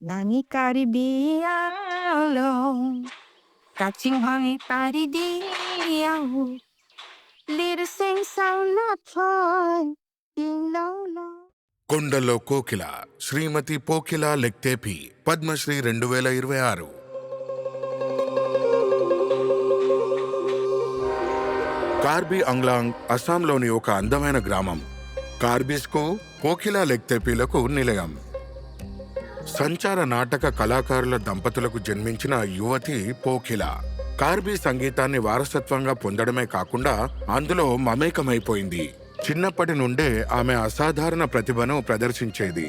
Nani karibialo, catching honey paridio, little sing sound not fun, low. కొండలో కోకిల శ్రీమతి పోకిల లెక్తేపి పద్మశ్రీ 2026. కార్బీ అంగ్లాంగ్ అస్సాంలోని ఒక అందమైన గ్రామం. కార్బీస్కు పోకిల లెక్తేపీలకు నిలయం. సంచార నాటక కళాకారుల దంపతులకు జన్మించిన యువతి పోకిల కార్బీ సంగీతాన్ని వారసత్వంగా పొందడమే కాకుండా అందులో మమేకమైపోయింది. చిన్నప్పటి నుండే ఆమె అసాధారణ ప్రతిభను ప్రదర్శించేది.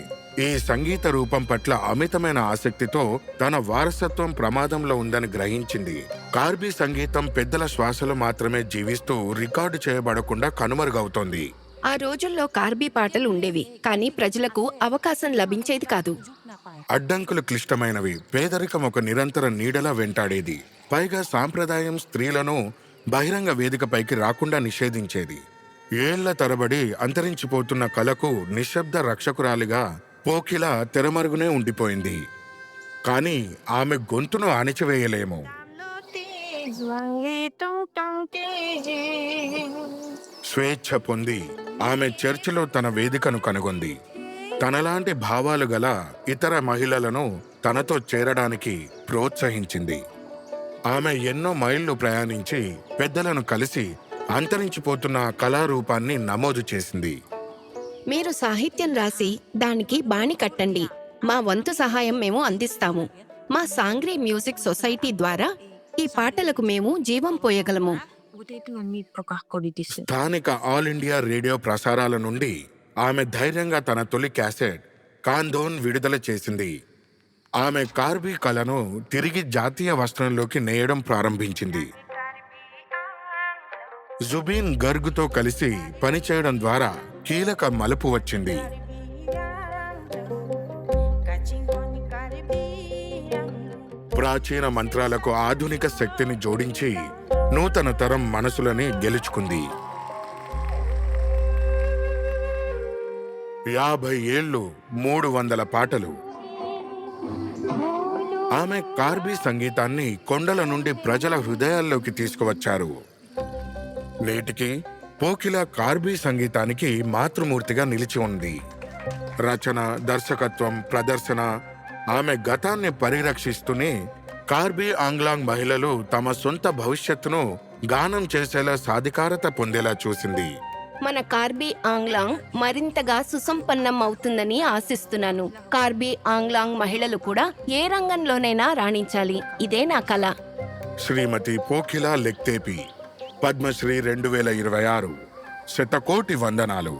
ఈ సంగీత రూపం పట్ల అమితమైన ఆసక్తితో తన వారసత్వం ప్రమాదంలో ఉందని గ్రహించింది. కార్బీ సంగీతం పెద్దల శ్వాసలు మాత్రమే జీవిస్తూ రికార్డు చేయబడకుండా కనుమరుగవుతోంది. ఆ రోజుల్లో కార్బీ పాటలు ఉండేవి, కానీ ప్రజలకు అవకాశం లభించేది కాదు. అడ్డంకులు క్లిష్టమైనవి. పేదరికం ఒక నిరంతర నీడలా వెంటాడేది. పైగా సాంప్రదాయం స్త్రీలను బహిరంగ వేదికపైకి రాకుండా నిషేధించేది. ఏళ్ల తరబడి అంతరించిపోతున్న కళకు నిశ్శబ్ద రక్షకురాలిగా పోకిల తెరమరుగునే ఉండిపోయింది. కానీ ఆమె గొంతును అణిచివేయలేము. స్వేచ్ఛ పొంది ఆమె చర్చిలో తన వేదికను కనుగొంది. తనలాంటి భావాలు గల ఇతర మహిళలను తనతో చేరడానికి ప్రోత్సహించింది. ఆమె ఎన్నో మైళ్ళు ప్రయాణించి పెద్దలను కలిసి అంతరించిపోతున్న కళారూపాన్ని నమోదు చేసింది. మీరు సాహిత్యం రాసి దానికి బాణి కట్టండి, మా వంతు సహాయం మేము అందిస్తాము. మా సాంగ్రీ మ్యూజిక్ సొసైటీ ద్వారా ఈ పాటలకు మేము జీవం పోయగలము. స్థానిక ఆల్ ఇండియా రేడియో ప్రసారాల నుండి ఆమె ధైర్యంగా తన తొలి క్యాసెట్ కాందోన్ విడుదల చేసింది. ఆమె కార్బీ కళను తిరిగి జాతీయ వస్త్రంలోకి నేయడం ప్రారంభించింది. జుబీన్ గర్గ్తో కలిసి పనిచేయడం ద్వారా కీలక మలుపు వచ్చింది. ప్రాచీన మంత్రాలకు ఆధునిక శక్తిని జోడించి నూతన తరం మనసులని గెలుచుకుంది. 50 ఏళ్ళు, 300 పాటలు. ఆమె కార్బీ సంగీతాన్ని కొండల నుండి ప్రజల హృదయాల్లోకి తీసుకువచ్చారు. నేటికి పోకిల కార్బీ సంగీతానికి మాతృమూర్తిగా నిలిచి ఉంది. రచన, దర్శకత్వం, ప్రదర్శన ఆమె గతాన్ని పరిరక్షిస్తూనే కార్బీ ఆంగ్లాంగ్ మహిళలు తమ సొంత భవిష్యత్తును గానం చేసేలా సాధికారత పొందేలా చూసింది. మన కార్బీ ఆంగ్లాంగ్ మరింతగా సుసంపన్నం అవుతుందని ఆశిస్తున్నాను. కార్బీ ఆంగ్లాంగ్ మహిళలు కూడా ఏ రంగంలోనైనా రాణించాలి. ఇదే నా కల. శ్రీమతి పోకిల లెక్తేపి పద్మశ్రీ 2026. శతకోటి వందనాలు.